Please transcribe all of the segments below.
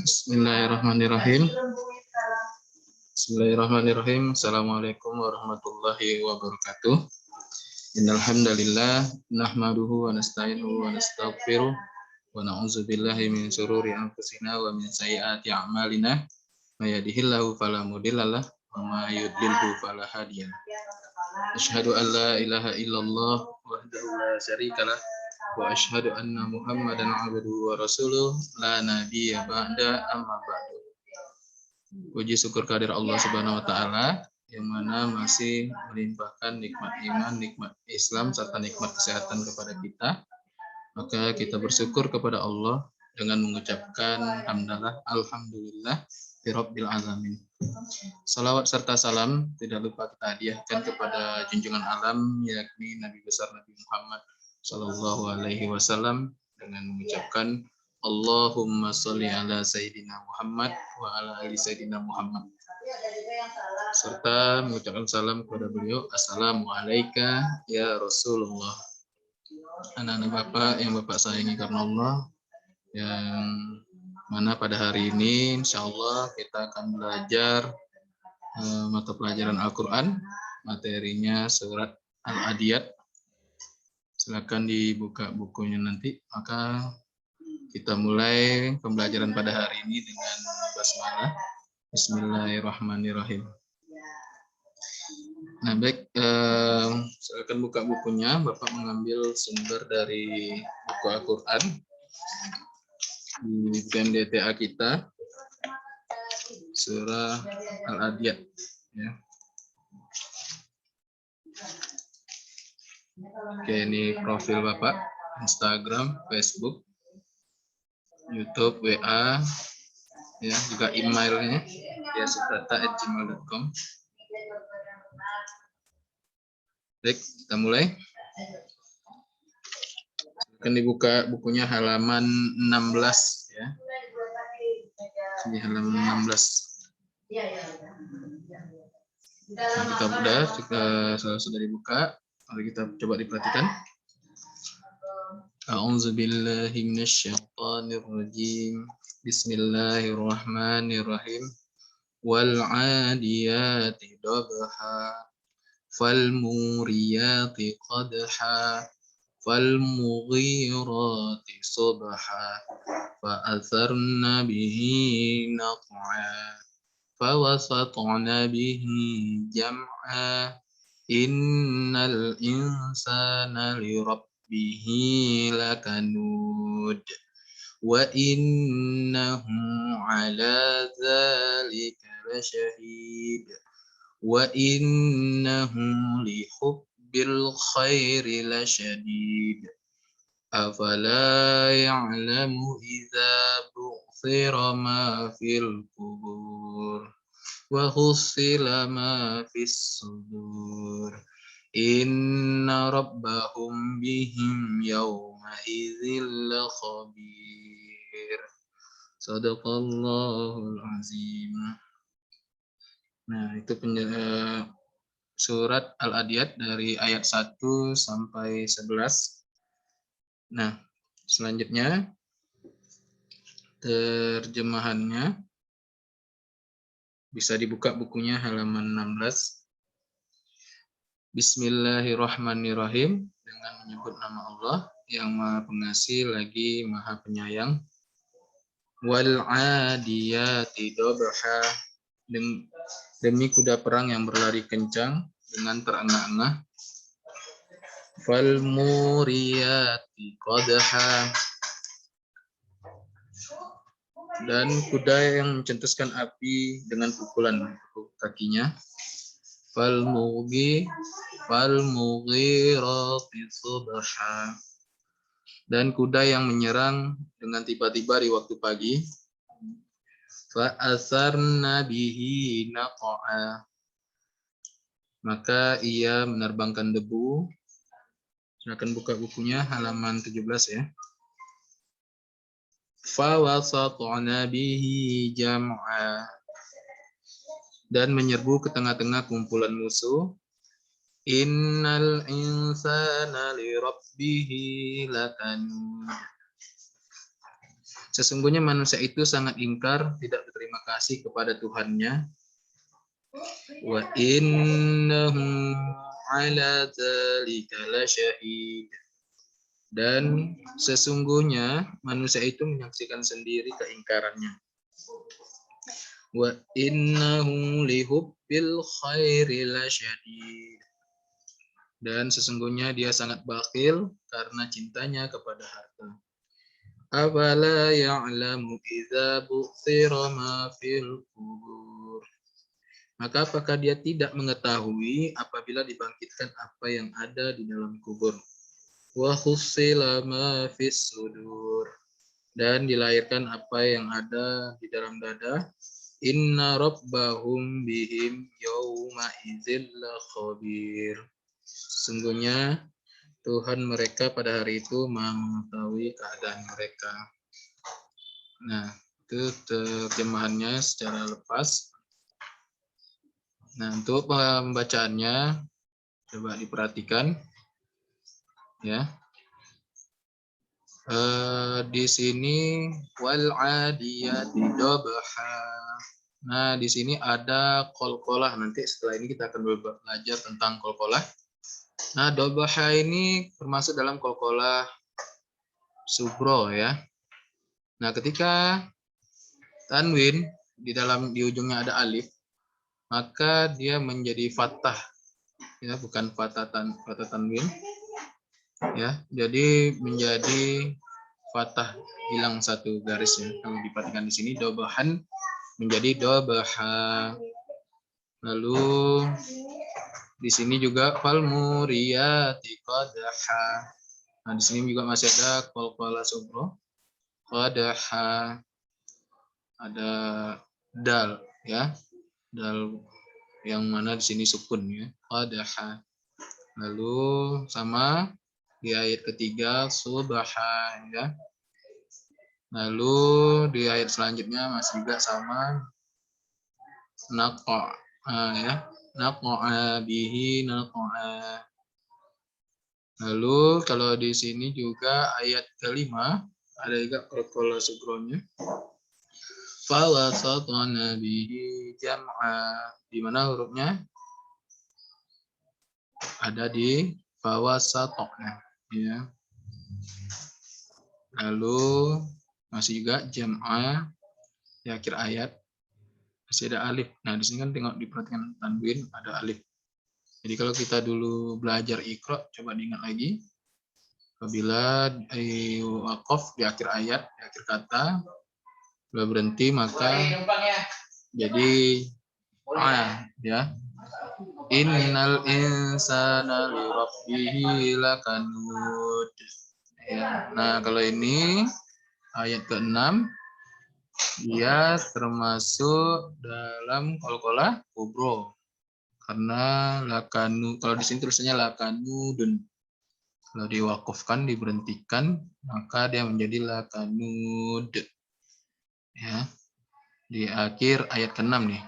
Bismillahirrahmanirrahim. Bismillahirrahmanirrahim. Assalamualaikum warahmatullahi wabarakatuh. Innal hamdalillah nahmaduhu wa nasta'inuhu wa nastaghfiruh wa na'udzu billahi min shururi anfusina wa min sayyiati a'malina. May yahdihillahu fala mudhillalah wa may yudlilhu fala hadiyalah. Asyhadu an la ilaha illallah wahdahu la syarikalah wa asyhadu anna Muhammadan abduhu wa rasuluh la nabiyya ba'da amma ba'du. Puji syukur kehadirat Allah Subhanahu wa taala yang mana masih melimpahkan nikmat iman, nikmat Islam serta nikmat kesehatan kepada kita. Maka kita bersyukur kepada Allah dengan mengucapkan hamdalah alhamdulillah rabbil alamin. Salawat serta salam tidak lupa kita hadiahkan kepada junjungan alam yakni Nabi besar Nabi Muhammad Sallallahu Alaihi Wasallam dengan mengucapkan Allahumma sholli ala Sayyidina Muhammad wa ala ali Sayyidina Muhammad, serta mengucapkan salam kepada beliau, Assalamualaikum ya Rasulullah. Anak-anak Bapak yang Bapak sayangi karena Allah, yang mana pada hari ini insya Allah kita akan belajar mata pelajaran Al-Quran, materinya surat Al-Adiyat. Silakan dibuka bukunya nanti. Maka kita mulai pembelajaran pada hari ini dengan basmalah. Bismillahirrahmanirrahim. Nah baik, silakan buka bukunya. Bapak mengambil sumber dari buku Al-Quran di PMDTA kita, surah Al-Adiyat. Ya. Oke, ini profil Bapak, Instagram, Facebook, YouTube, WA, ya, juga emailnya, yasubrata@gmail.com. Baik, kita mulai. Akan dibuka bukunya halaman 16, ya. Ini halaman 16. Nah, kita sudah dibuka. Mari kita coba diperhatikan. A'udzubillahi minasyaitonirrajim. Bismillahirrahmanirrahim. Wal 'adiyati dabha fal muriyati qadha fal mughirati subha fa atharna bihi naq'a fa wasatna bihi jam'a. Innal insana li rabbihi lakanud wa innahu ala dzalika lasyahid wa innahu li hubbil khairi lasyadid afala ya'lamu idza bu'thira ma fil qubur wa husila ma fis sudur inna rabbahum bihim yawma idzil khabir. Shadaqallahul azim. Nah, itu surat Al-Adiyat dari ayat 1 sampai 11. Nah, selanjutnya terjemahannya bisa dibuka bukunya halaman 16. Bismillahirrahmanirrahim, dengan menyebut nama Allah yang Maha Pengasih lagi Maha Penyayang. Wal 'adiyati dabha, demi kuda perang yang berlari kencang dengan terengah-engah. Fal muriyati qadha, dan kuda yang mencetuskan api dengan pukulan kakinya. Fal mughirati subha, dan kuda yang menyerang dengan tiba-tiba di waktu pagi. Fa asarna bihi naq'a, maka ia menerbangkan debu. Silakan buka bukunya halaman 17, ya. Fa wasatna bihi jam'a, dan menyerbu ke tengah-tengah kumpulan musuh. Innal insana li rabbihi lakanud, Sesungguhnya manusia itu sangat ingkar, tidak berterima kasih kepada Tuhannya. Wa innahu ala dzalika lasyahid. Dan sesungguhnya manusia itu menyaksikan sendiri keingkarannya. Wa innahu lihubbil khairi lasyadid. Dan sesungguhnya dia sangat bakhil karena cintanya kepada harta. Afala ya'lamu idza bu'thira ma fil qubur. Maka apakah dia tidak mengetahui apabila dibangkitkan apa yang ada di dalam kubur? Wa hussila ma fis sudur. Dan dilahirkan apa yang ada di dalam dada. Inna rabbahum bihim yawma idzil khabir. Sesungguhnya Tuhan mereka pada hari itu mengetahui keadaan mereka. Nah, itu terjemahannya secara lepas. Nah, untuk pembacaannya coba diperhatikan, ya. Di sini wal adiyati dobha. Nah, di sini ada qalqalah. Nanti setelah ini kita akan belajar tentang qalqalah. Nah, dobha ini termasuk dalam qalqalah subro, ya. Nah, ketika tanwin di ujungnya ada alif, maka dia menjadi fathah, ya, bukan fathah tanwin, ya. Jadi menjadi fathah, hilang satu garis, ya. Kalau diperhatikan di sini dobahan menjadi dobaha. Lalu di sini juga fal muriyati qadha. Nah, di sini juga masih ada qalqalah subro qadha. Ada dal, ya. Dal yang mana di sini sukun, ya. Qadha. Lalu sama di ayat ketiga subha, ya. Lalu di ayat selanjutnya masih juga sama naqa, ya. Naqa bihi naqa. Lalu kalau di sini juga ayat kelima ada juga qalqalah subronya. Fa wasatna bihi jam'a. Di mana hurufnya ada di bawah satoknya, ya. Lalu masih juga jam'a di akhir ayat masih ada alif. Nah, di sini kan tengok diperhatikan tanwin ada alif. Jadi kalau kita dulu belajar iqra, coba diingat lagi. Apabila waqaf di akhir ayat, di akhir kata, sudah berhenti maka jadi ya. Innal insana li rabbihi lakanud. Ya. Nah, kalau ini ayat ke-6 dia termasuk dalam qalqalah kubro. Karena lakanu, kalau di sini tulisannya lakanudun. Kalau diwakafkan, diberhentikan, maka dia menjadi lakanud. Ya. Di akhir ayat ke-6 nih,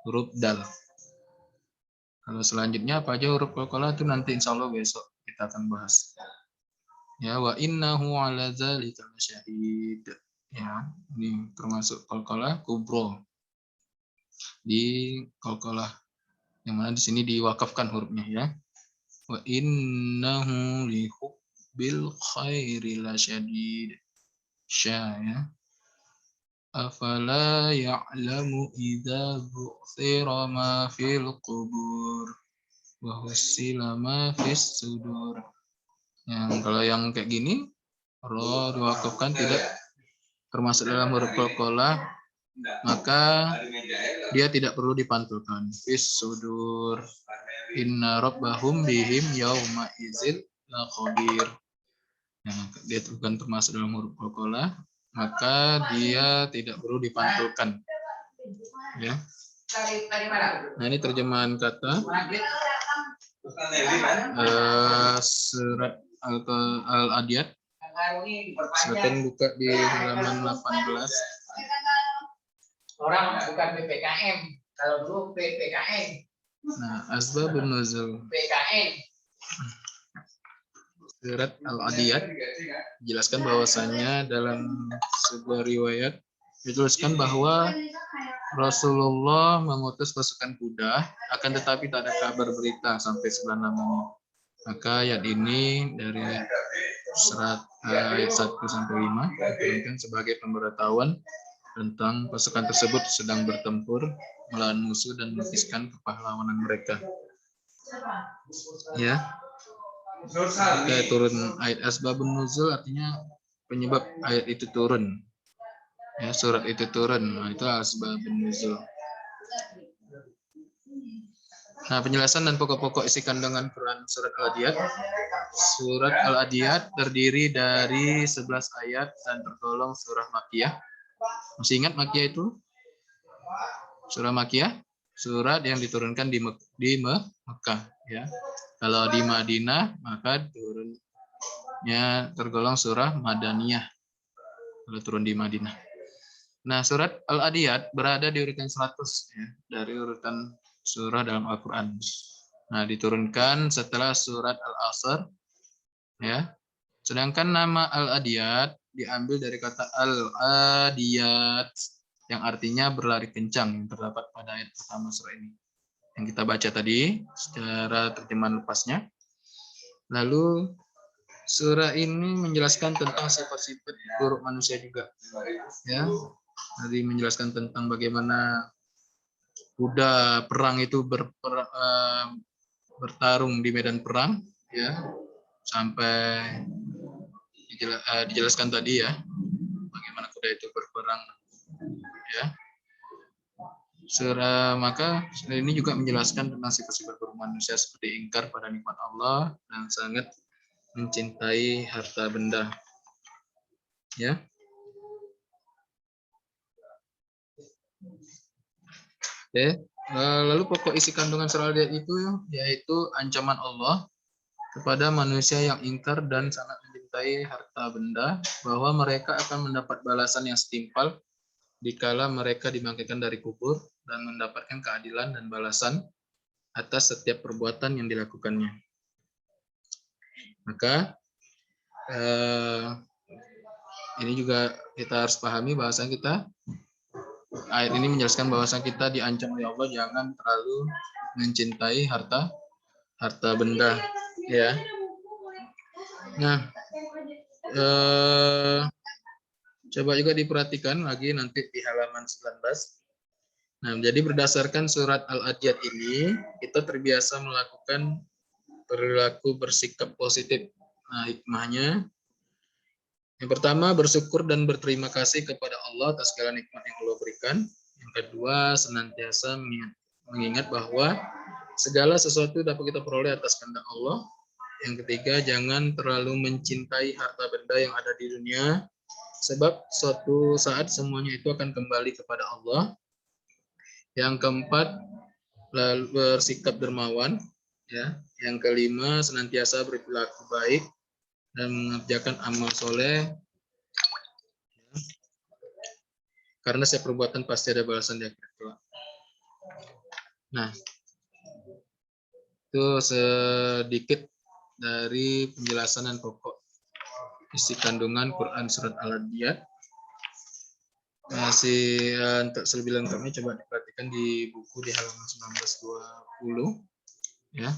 huruf dal. Kalau selanjutnya apa aja huruf qalqalah itu nanti insya Allah besok kita akan bahas. Ya, wa innahu ala dzalika lasyahid. Ya, ini termasuk qalqalah kubro. Di qalqalah yang mana di sini diwakafkan hurufnya, ya. Wa innahu lihubbil khairi lasyadid. Sya, ya. Afala ya'lamu idza bu'thira ma fil qubur wa hussila ma fis sudur. Kalau yang kayak gini ro diwakafkan tidak termasuk dalam huruf qalqalah, maka dia tidak perlu dipantulkan. Fis sudur. Inna rabbahum bihim yauma idzil laqabir. Dia bukan termasuk dalam huruf qalqalah, maka dia tidak perlu dipantulkan. Ya. Nah, ini terjemahan kata surat Al-Adiyat. Silakan buka di halaman 18. Orang bukan PPKM, kalau dulu PPKN. Nah, asbabun nuzul. PKN. surat Al-Adiyat dijelaskan bahwasanya dalam sebuah riwayat dituliskan bahwa Rasulullah mengutus pasukan kuda, akan tetapi tak ada kabar berita sampai 9 lamanya. Maka ayat ini dari ayat 1 sampai 5 diturunkan sebagai pemberitahuan tentang pasukan tersebut sedang bertempur melawan musuh dan melukiskan kepahlawanan mereka. Ya. Oke, turun ayat asbabun nuzul artinya penyebab ayat itu turun. Ya, surat itu turun. Nah, itu asbabun nuzul. Nah, penjelasan dan pokok-pokok isi kandungan Quran surat Al-Adiyat. Surat Al-Adiyat terdiri dari 11 ayat dan tergolong surah Makkiyah. Masih ingat Makkiyah itu? Surah Makkiyah, surat yang diturunkan di Mekah, ya. Kalau di Madinah maka turunnya tergolong surah Madaniyah. Kalau turun di Madinah. Nah, surat Al-Adiyat berada di urutan 100 ya, dari urutan surah dalam Al-Qur'an. Nah, diturunkan setelah surat Al-Asr ya. Sedangkan nama Al-Adiyat diambil dari kata Al-Adiyat yang artinya berlari kencang yang terdapat pada ayat pertama surah ini. Yang kita baca tadi secara terjemahan lepasnya. Lalu surah ini menjelaskan tentang sifat-sifat buruk manusia juga. Ya. Tadi menjelaskan tentang bagaimana kuda perang itu bertarung di medan perang ya. Sampai dijelaskan tadi ya bagaimana kuda itu berperang ya. Maka ini juga menjelaskan tentang sifat-sifat buruk manusia seperti ingkar pada nikmat Allah dan sangat mencintai harta benda. Ya. Oke. Lalu pokok isi kandungan surah Al-Adiyat itu yaitu ancaman Allah kepada manusia yang ingkar dan sangat mencintai harta benda bahwa mereka akan mendapat balasan yang setimpal dikala mereka dibangkitkan dari kubur dan mendapatkan keadilan dan balasan atas setiap perbuatan yang dilakukannya. Maka ini juga kita harus pahami bahasa kita. Ayat ini menjelaskan bahwa kita diancam oleh Allah jangan terlalu mencintai harta benda, ya. Nah, coba juga diperhatikan lagi nanti di halaman 19. Nah, jadi berdasarkan surat Al-Adiyat ini, kita terbiasa melakukan perilaku bersikap positif. Nah, hikmahnya yang pertama, bersyukur dan berterima kasih kepada Allah atas segala nikmat yang Allah berikan. Yang kedua, senantiasa mengingat bahwa segala sesuatu dapat kita peroleh atas kehendak Allah. Yang ketiga, jangan terlalu mencintai harta benda yang ada di dunia, sebab suatu saat semuanya itu akan kembali kepada Allah. Yang keempat, bersikap dermawan. Ya. Yang kelima, senantiasa berperilaku baik dan mengerjakan amal soleh, karena setiap perbuatan pasti ada balasan di akhirat kelak. Nah, itu sedikit dari penjelasan dan pokok isi kandungan Quran surat Al-Adiyat. Masih untuk lebih lengkapnya coba diperhatikan di buku di halaman 1920 ya.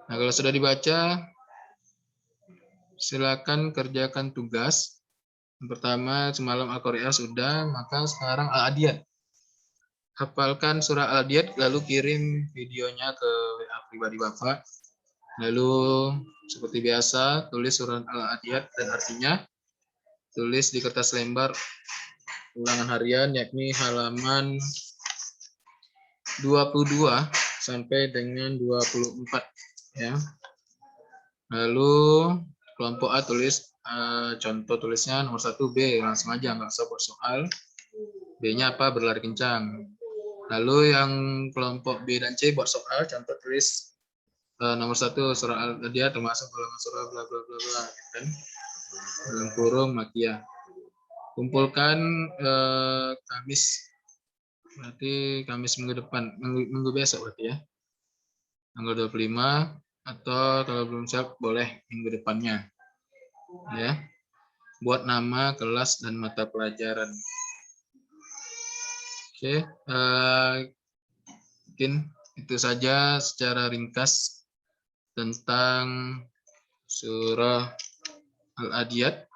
Nah, kalau sudah dibaca silakan kerjakan tugas. Yang pertama, semalam Al-Qari'ah sudah, maka sekarang Al-Adiyat. Hafalkan surah Al-Adiyat, lalu kirim videonya ke WA pribadi Bapak. Lalu seperti biasa, tulis surah Al-Adiyat dan artinya. Tulis di kertas lembar ulangan harian, yakni halaman 22 sampai dengan 24. Ya. Lalu kelompok A tulis contoh tulisnya nomor 1 B, langsung aja nggak usah buat soal. B-nya apa? Berlari kencang. Lalu yang kelompok B dan C buat soal, contoh tulis nomor 1 surah Al-Adiyat termasuk golongan surah bla bla bla bla, kan? Dalam kurung Makkiyah. Kumpulkan Kamis, berarti Kamis minggu depan, minggu besok berarti ya. Tanggal 25 Atau kalau belum siap boleh minggu depannya. Ya. Buat nama, kelas, dan mata pelajaran. Oke, mungkin itu saja secara ringkas tentang surah Al-Adiyat.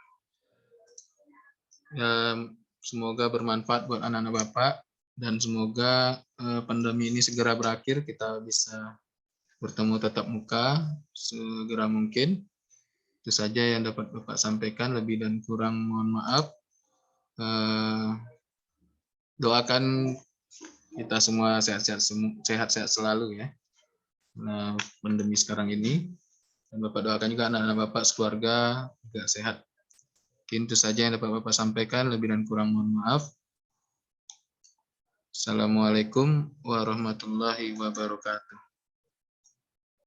Semoga bermanfaat buat anak-anak Bapak dan semoga pandemi ini segera berakhir, kita bisa bertemu tatap muka segera mungkin. Itu saja yang dapat Bapak sampaikan, lebih dan kurang mohon maaf. Doakan kita semua sehat-sehat selalu ya. Nah, pandemi sekarang ini. Dan Bapak doakan juga anak-anak Bapak sekeluarga juga sehat. Mungkin itu saja yang dapat Bapak sampaikan, lebih dan kurang mohon maaf. Assalamualaikum warahmatullahi wabarakatuh.